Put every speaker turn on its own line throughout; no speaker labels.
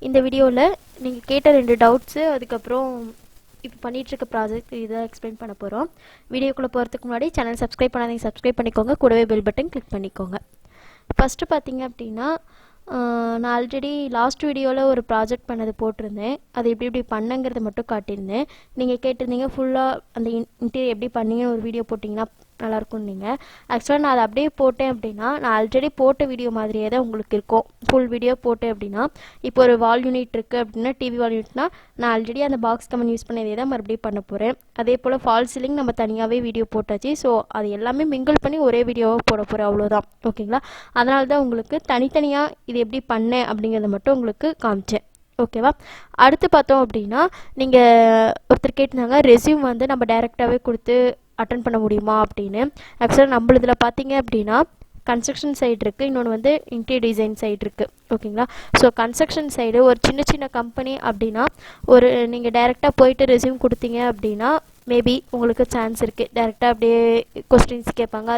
இந்த வீடியோவில் நீங்கள் கேட்ட 2 டவுட்ஸு அதுக்கப்புறம் இப்போ பண்ணிகிட்ருக்க ப்ராஜெக்ட் இதை எக்ஸ்பிளைன் பண்ண போகிறோம். வீடியோக்குள்ளே போகிறதுக்கு முன்னாடி சேனல் சப்ஸ்கிரைப் பண்ணாதீங்க, சப்ஸ்கிரைப் பண்ணிக்கோங்க, கூடவே பெல் பட்டன் கிளிக் பண்ணிக்கோங்க. ஃபஸ்ட்டு பார்த்தீங்க அப்படின்னா நான் ஆல்ரெடி லாஸ்ட் வீடியோவில் ஒரு ப்ராஜெக்ட் பண்ணது போட்டிருந்தேன். அது எப்படி பண்ணுங்கிறத மட்டும் காட்டியிருந்தேன். நீங்கள் கேட்டிருந்தீங்க ஃபுல்லாக அந்த இன்டீரியர் எப்படி பண்ணீங்கன்னு ஒரு வீடியோ போட்டிங்கன்னா நல்லாயிருக்கும். நீங்கள் ஆக்சுவலாக நான் அதை அப்படியே போட்டேன் அப்படின்னா நான் ஆல்ரெடி போட்ட வீடியோ மாதிரியே தான் உங்களுக்கு இருக்கும். ஃபுல் வீடியோ போட்டேன் அப்படின்னா இப்போ ஒரு வால் யூனிட் இருக்குது அப்படின்னா டிவி வால் யூனிட்னா நான் ஆல்ரெடி அந்த பாக்ஸ் கமெண்ட் யூஸ் பண்ணதே தான் மறுபடியும் பண்ண போகிறேன். அதே போல் ஃபால் சீலிங் நம்ம தனியாகவே வீடியோ போட்டாச்சு. ஸோ அது எல்லாமே மிங்கிள் பண்ணி ஒரே வீடியோவாக போட போகிறேன், அவ்வளோதான். ஓகேங்களா? அதனால தான் உங்களுக்கு தனித்தனியாக இது எப்படி பண்ணேன் அப்படிங்கிறத மட்டும் உங்களுக்கு காமிச்சேன். ஓகேவா? அடுத்து பார்த்தோம் அப்படின்னா நீங்கள் ஒருத்தர் கேட்டிருந்தாங்க ரெஸ்யூம் வந்து நம்ம டைரெக்டாகவே கொடுத்து அட்டன் பண்ண முடியுமா அப்படின்னு. ஆக்சுவலாக நம்மளதில் பார்த்தீங்க அப்படின்னா கன்ஸ்ட்ரக்ஷன் சைடு இருக்குது, இன்னொன்று வந்து இன்டீரியர் டிசைன் சைடு இருக்குது. ஓகேங்களா? ஸோ கன்ஸ்ட்ரக்ஷன் சைடு ஒரு சின்ன கம்பெனி அப்படின்னா ஒரு நீங்கள் டைரெக்டாக போயிட்டு ரெஸ்யூம் கொடுத்தீங்க அப்படின்னா மேபி உங்களுக்கு சான்ஸ் இருக்குது. டைரெக்டாக அப்படியே கொஸ்டின்ஸ் கேட்பாங்க,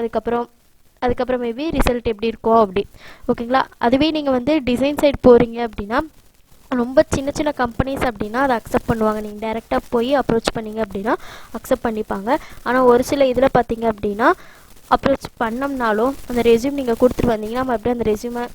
அதுக்கப்புறம் மேபி ரிசல்ட் எப்படி இருக்கும் அப்படி. ஓகேங்களா? அதுவே நீங்கள் வந்து டிசைன் சைடு போகிறீங்க அப்படின்னா ரொம்ப சின்ன கம்பெனிஸ் அப்படின்னா அதை அக்செப்ட் பண்ணுவாங்க. நீங்கள் டைரெக்டாக போய் அப்ரோச் பண்ணிங்க அப்படின்னா அக்செப்ட் பண்ணிப்பாங்க. ஆனால் ஒரு சில இதில் பார்த்தீங்க அப்படின்னா அப்ரோச் பண்ணோம்னாலும் அந்த ரெஸ்யூம் நீங்கள் கொடுத்துட்டு வந்தீங்கன்னா மறுபடியும் அந்த ரெஸ்யூமை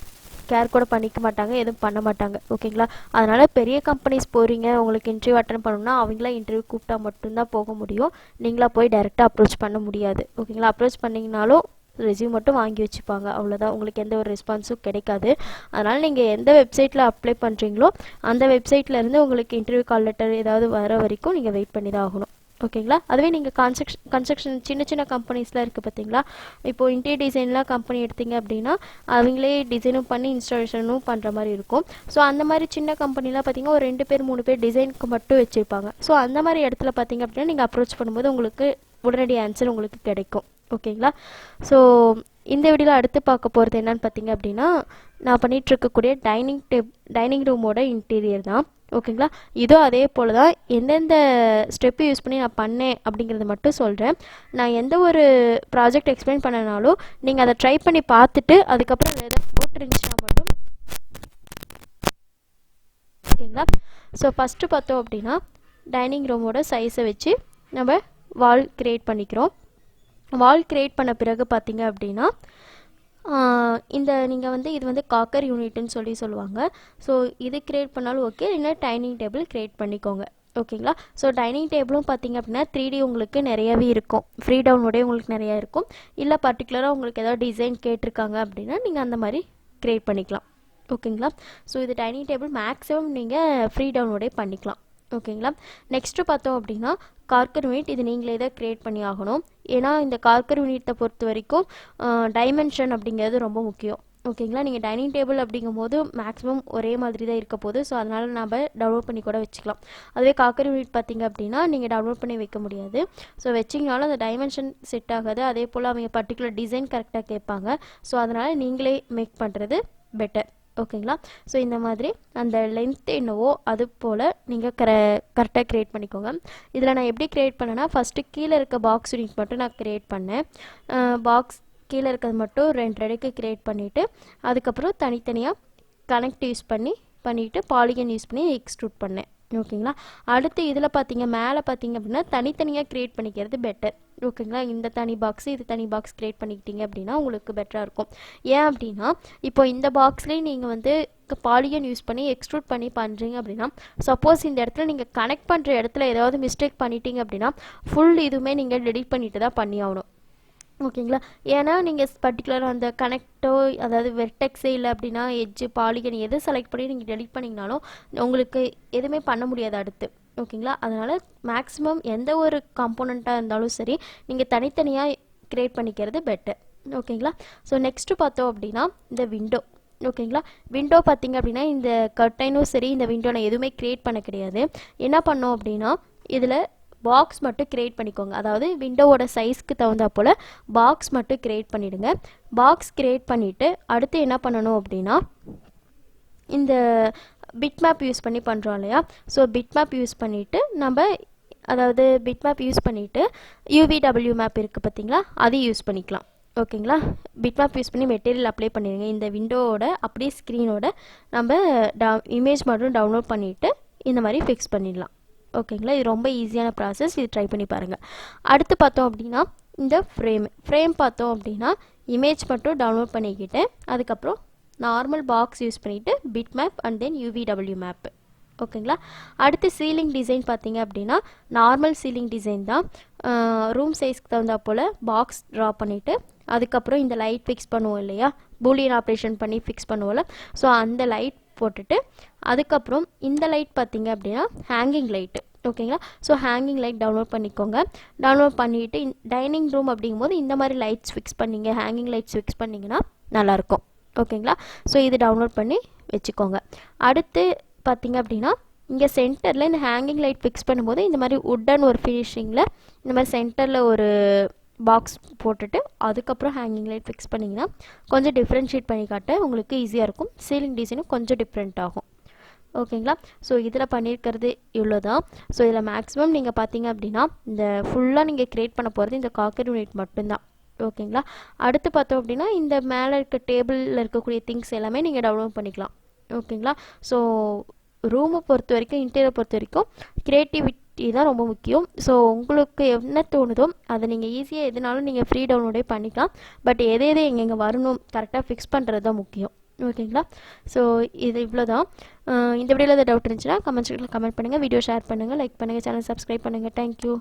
கேர் கூட பண்ணிக்க மாட்டாங்க, எதுவும் பண்ண மாட்டாங்க. ஓகேங்களா? அதனால் பெரிய கம்பெனிஸ் போகிறீங்க, உங்களுக்கு இன்டர்வியூ அட்டன் பண்ணணும்னா அவங்களாம் இன்டர்வியூ கூப்பிட்டா மட்டும்தான் போக முடியும். நீங்களாக போய் டைரெக்டாக அப்ரோச் பண்ண முடியாது. ஓகேங்களா? அப்ரோச் பண்ணிங்கனாலும் ரெஸ்யூம் மட்டும் வாங்கி வச்சுப்பாங்க, அவ்வளோதான். உங்களுக்கு எந்த ஒரு ரெஸ்பான்ஸும் கிடைக்காது. அதனால் நீங்கள் எந்த வெப்சைட்டில் அப்ளை பண்ணுறீங்களோ அந்த வெப்சைட்லேருந்து உங்களுக்கு இன்டர்வியூ கால் லெட்டர் ஏதாவது வர வரைக்கும் நீங்கள் வெயிட் பண்ணி தான் ஆகணும். ஓகேங்களா? அதுவே நீங்கள் கன்ஸ்ட்ரக்ஷன் சின்ன கம்பெனிஸ்லாம் இருக்குது பார்த்தீங்களா? இப்போது இன்டீரியர் டிசைன்லாம் கம்பெனி எடுத்தீங்க அப்படின்னா அவங்களே டிசைனும் பண்ணி இன்ஸ்டாலேஷனும் பண்ணுற மாதிரி இருக்கும். ஸோ அந்த மாதிரி சின்ன கம்பெனிலாம் பார்த்தீங்கன்னா ஒரு 2 பேர் 3 பேர் டிசைனுக்கு மட்டும் வச்சுருப்பாங்க. ஸோ அந்த மாதிரி இடத்துல பார்த்தீங்க அப்படின்னா நீங்கள் அப்ரோச் பண்ணும்போது உங்களுக்கு உடனடி ஆன்சர் உங்களுக்கு கிடைக்கும். ஓகேங்களா? ஸோ இந்த வீடியோவில் அடுத்து பார்க்க போகிறது என்னன்னு பார்த்தீங்க அப்படின்னா நான் பண்ணிகிட்ருக்கக்கூடிய டைனிங் ரூமோட இன்டீரியர் தான். ஓகேங்களா? இதோ அதே போல் தான் எந்தெந்த ஸ்டெப்பு யூஸ் பண்ணி நான் பண்ணேன் அப்படிங்கிறத மட்டும் சொல்கிறேன். நான் எந்த ஒரு ப்ராஜெக்ட் எக்ஸ்பிளைன் பண்ணனாலும் நீங்கள் அதை ட்ரை பண்ணி பார்த்துட்டு அதுக்கப்புறம் அதை எதாவது போட்டுருந்துச்சுன்னா மட்டும். ஓகேங்களா? ஸோ ஃபஸ்ட்டு பார்த்தோம் அப்படின்னா டைனிங் ரூமோட சைஸை வச்சு நம்ம வால் க்ரியேட் பண்ணிக்கிறோம். வால் க்ரியேட் பண்ண பிறகு பார்த்தீங்க அப்படின்னா இந்த நீங்கள் வந்து இது வந்து காக்கர் யூனிட்னு சொல்லுவாங்க. ஸோ இது க்ரியேட் பண்ணாலும் ஓகே, இல்லைன்னா டைனிங் டேபிள் க்ரியேட் பண்ணிக்கோங்க. ஓகேங்களா? ஸோ டைனிங் டேபிளும் பார்த்தீங்க அப்படின்னா 3D உங்களுக்கு நிறையவே இருக்கும், ஃப்ரீ டவுன்லோடே உங்களுக்கு நிறையா இருக்கும். இல்லை பர்டிகுலராக உங்களுக்கு ஏதாவது டிசைன் கேட்டிருக்காங்க அப்படின்னா நீங்கள் அந்த மாதிரி க்ரியேட் பண்ணிக்கலாம். ஓகேங்களா? ஸோ இது டைனிங் டேபிள் மேக்ஸிமம் நீங்கள் ஃப்ரீ டவுன்லோடே பண்ணிக்கலாம். ஓகேங்களா? நெக்ஸ்ட்டு பார்த்தோம் அப்படின்னா கார்கர் யூனிட். இது நீங்களே தான் க்ரியேட் பண்ணி ஆகணும். ஏன்னா இந்த கார்கர் யூனிட்டை பொறுத்த வரைக்கும் டைமென்ஷன் அப்படிங்கிறது ரொம்ப முக்கியம். ஓகேங்களா? நீங்கள் டைனிங் டேபிள் அப்படிங்கும்போது மேக்ஸிமம் ஒரே மாதிரி தான் இருக்க போகுது. ஸோ அதனால் நம்ம டவுன்லோட் பண்ணி கூட வச்சுக்கலாம். அதுவே கார்கர் யூனிட் பார்த்தீங்க அப்படின்னா நீங்கள் டவுன்லோட் பண்ணி வைக்க முடியாது. ஸோ வச்சிங்கனாலும் அந்த டைமென்ஷன் செட் ஆகாது. அதே போல் அவங்க பர்டிகுலர் டிசைன் கரெக்டாக கேட்பாங்க. ஸோ அதனால் நீங்களே மேக் பண்ணுறது பெட்டர். ஓகேங்களா? ஸோ இந்த மாதிரி அந்த லென்த் என்னவோ அது போல் நீங்கள் கரெக்டாக க்ரியேட் பண்ணிக்கோங்க. இதில் நான் எப்படி க்ரியேட் பண்ணேன்னா ஃபஸ்ட்டு கீழே இருக்க பாக்ஸ் யூனிட் மட்டும் நான் க்ரியேட் பண்ணேன். பாக்ஸ் கீழே இருக்கிறது மட்டும் 2 அடுக்கு க்ரியேட் பண்ணிவிட்டு அதுக்கப்புறம் தனித்தனியாக கனெக்ட் யூஸ் பண்ணிவிட்டு பாலிகன் யூஸ் பண்ணி எக்ஸ்ட்ரூட் பண்ணேன். ஓகேங்களா? அடுத்து இதில் மேலே பார்த்தீங்க அப்படின்னா தனித்தனியாக க்ரியேட் பண்ணிக்கிறது பெட்டர். ஓகேங்களா? இந்த தனி பாக்ஸு இது தனி பாக்ஸ் க்ரியேட் பண்ணிக்கிட்டீங்க அப்படின்னா உங்களுக்கு பெட்டராக இருக்கும். ஏன் அப்படின்னா இப்போ இந்த பாக்ஸ்லேயே நீங்கள் வந்து பாலிகன் யூஸ் பண்ணி எக்ஸ்ட்ரூட் பண்ணி பண்ணுறீங்க அப்படின்னா சப்போஸ் இந்த இடத்துல நீங்கள் கனெக்ட் பண்ணுற இடத்துல ஏதாவது மிஸ்டேக் பண்ணிட்டீங்க அப்படின்னா ஃபுல் இதுவுமே நீங்கள் டெலிட் பண்ணிட்டு தான் பண்ணி ஆகணும். ஓகேங்களா? ஏன்னா நீங்கள் பர்டிகுலராக அந்த கனெக்டோ அதாவது வெர்டெக்ஸே இல்லை அப்படின்னா எட்ஜு பாலிகன் எது செலக்ட் பண்ணி நீங்கள் டெலிட் பண்ணிங்கனாலும் உங்களுக்கு எதுவுமே பண்ண முடியாது அடுத்து. ஓகேங்களா? அதனால் மேக்ஸிமம் எந்த ஒரு காம்போனண்ட்டாக இருந்தாலும் சரி நீங்கள் தனித்தனியாக க்ரியேட் பண்ணிக்கிறது பெட்டர். ஓகேங்களா? ஸோ நெக்ஸ்ட்டு பார்த்தோம் அப்படின்னா இந்த விண்டோ. ஓகேங்களா? விண்டோ பார்த்தீங்க அப்படின்னா இந்த கர்டைனும் சரி இந்த விண்டோ நான் எதுவுமே க்ரியேட் பண்ண கிடையாது. என்ன பண்ணோம் அப்படின்னா இதில் பாக்ஸ் மட்டும் க்ரியேட் பண்ணிக்கோங்க. அதாவது விண்டோவோட சைஸ்க்கு தகுந்தா போல் பாக்ஸ் மட்டும் க்ரியேட் பண்ணிவிடுங்க. பாக்ஸ் க்ரியேட் பண்ணிவிட்டு அடுத்து என்ன பண்ணணும் அப்படின்னா இந்த பிட் மேப் யூஸ் பண்ணி பண்ணுறோம் இல்லையா? ஸோ பிட் மேப் யூஸ் பண்ணிவிட்டு பிட் மேப் யூஸ் பண்ணிவிட்டு UVW மேப் இருக்குது பார்த்தீங்களா, அது யூஸ் பண்ணிக்கலாம். ஓகேங்களா. பிட்மேப் யூஸ் பண்ணி மெட்டீரியல் அப்ளை பண்ணிடுங்க. இந்த விண்டோவோட அப்படியே ஸ்க்ரீனோட நம்ம இமேஜ் மட்டும் டவுன்லோட் பண்ணிவிட்டு இந்த மாதிரி ஃபிக்ஸ் பண்ணிடலாம். ஓகேங்களா. இது ரொம்ப ஈஸியான ப்ராசஸ். இது ட்ரை பண்ணி பாருங்கள். அடுத்து பார்த்தோம் அப்படின்னா இந்த ஃப்ரேம் பார்த்தோம் அப்படின்னா இமேஜ் மட்டும் டவுன்லோட் பண்ணிக்கிட்டு அதுக்கப்புறம் நார்மல் பாக்ஸ் யூஸ் பண்ணிவிட்டு bitmap and then UVW map. ஓகேங்களா. அடுத்து சீலிங் டிசைன் பார்த்தீங்க அப்படின்னா நார்மல் சீலிங் டிசைன் தான். ரூம் சைஸ்க்கு தகுந்தா போல் பாக்ஸ் ட்ரா பண்ணிவிட்டு அதுக்கப்புறம் இந்த லைட் ஃபிக்ஸ் பண்ணுவோம் இல்லையா, பூலியன் ஆப்ரேஷன் பண்ணி ஃபிக்ஸ் பண்ணுவோம்ல, ஸோ அந்த லைட் போட்டுட்டு அதுக்கப்புறம் இந்த லைட் பார்த்தீங்க அப்படின்னா ஹேங்கிங் லைட்டு. ஓகேங்களா. ஸோ ஹேங்கிங் லைட் டவுன்லோட் பண்ணிக்கோங்க. டவுன்லோட் பண்ணிவிட்டு டைனிங் ரூம் அப்படிங்கும்போது இந்த மாதிரி லைட்ஸ் ஃபிக்ஸ் பண்ணிங்க, ஹேங்கிங் லைட்ஸ் ஃபிக்ஸ் பண்ணிங்கன்னா நல்லாயிருக்கும். ஓகேங்களா. ஸோ இது டவுன்லோட் பண்ணி வச்சுக்கோங்க. அடுத்து பார்த்தீங்க அப்படின்னா இங்கே சென்டரில் இந்த ஹேங்கிங் லைட் ஃபிக்ஸ் பண்ணும்போது இந்த மாதிரி உட்டன் ஒரு ஃபினிஷிங்கில் இந்த மாதிரி சென்டரில் ஒரு பாக்ஸ் போட்டுட்டு அதுக்கப்புறம் ஹேங்கிங் லைட் ஃபிக்ஸ் பண்ணிங்கன்னா கொஞ்சம் டிஃப்ரென்ஷியேட் பண்ணி காட்ட உங்களுக்கு ஈஸியாக இருக்கும். சீலிங் டிசைனும் கொஞ்சம் டிஃப்ரெண்ட் ஆகும். ஓகேங்களா. ஸோ இதில் பண்ணியிருக்கிறது இவ்வளோ தான். ஸோ இதில் மேக்ஸிமம் நீங்கள் பார்த்தீங்க அப்படின்னா இந்த ஃபுல்லாக நீங்கள் க்ரியேட் பண்ண போகிறது இந்த காக்கர் யூனிட் மட்டும்தான். ஓகேங்களா. அடுத்து பார்த்தோம் அப்படின்னா இந்த மேலே இருக்க டேபிளில் இருக்கக்கூடிய திங்ஸ் எல்லாமே நீங்கள் டவுன்லோட் பண்ணிக்கலாம். ஓகேங்களா. ஸோ ரூமை பொறுத்த வரைக்கும் இன்டீரியர் பொறுத்த வரைக்கும் க்ரியேட்டிவிட்டி தான் ரொம்ப முக்கியம். ஸோ உங்களுக்கு என்ன தோணுதோ அதை நீங்கள் ஈஸியாக எதுனாலும் நீங்கள் ஃப்ரீ டவுன்லோடே பண்ணிக்கலாம். பட் எது எங்கெங்கே வரணும் கரெக்டாக ஃபிக்ஸ் பண்ணுறது தான் முக்கியம். ஓகேங்களா. ஸோ இது இவ்வளோ தான். இந்த வீடியோவில் ஏதாவது டவுட் இருந்துச்சுன்னா கமெண்ட் செக்ஷனில் கமெண்ட் பண்ணுங்கள், வீடியோ ஷேர் பண்ணுங்கள், லைக் பண்ணுங்கள், சேனல் சப்ஸ்கிரைப் பண்ணுங்கள். தேங்க்யூ.